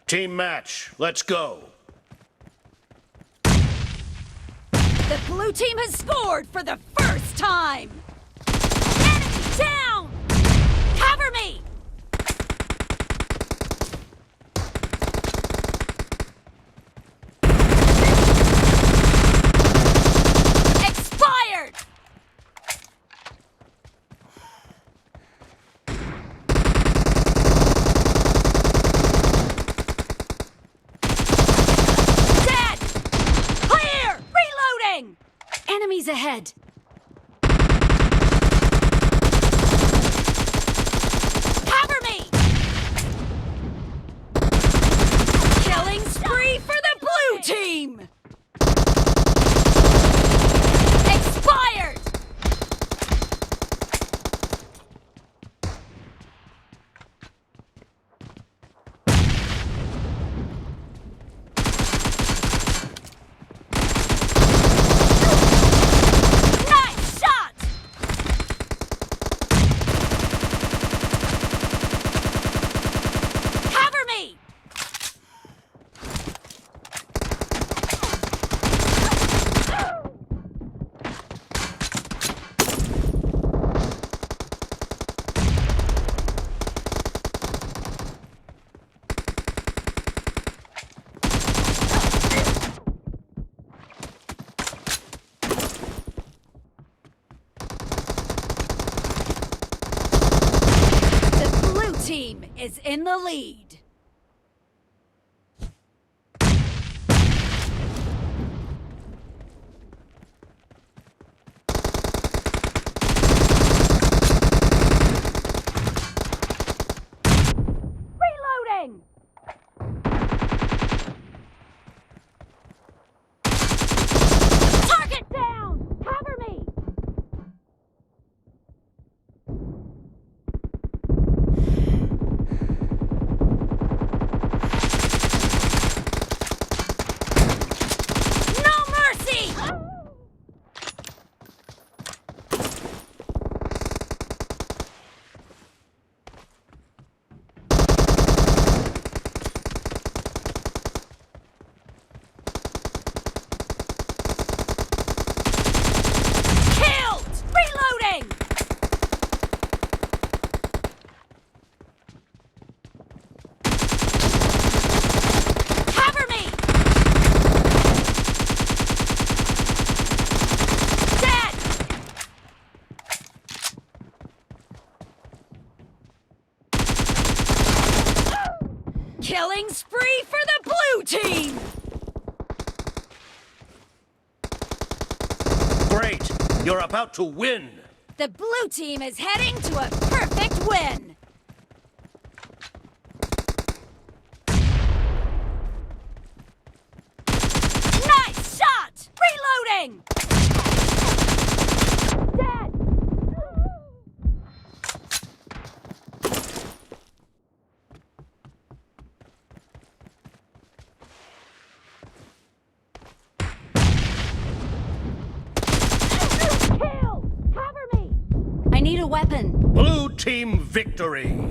Team match, let's go. The blue team has scored for the first time! Enemy down! Cover me! Expired! Dead! Clear! Reloading! Enemies ahead! Cover me! Killing spree for the blue team! Expired! Nice shot! Cover me! The blue team is in the lead. Reloading! Target down! Cover me! No mercy! Killed! Reloading! Cover me! Dead! Killing spree for the blue team! Great, you're about to win. The blue team is heading to a perfect win! Nice shot! Reloading! Dead! Kill! Cover me! I need a weapon. Blue team victory.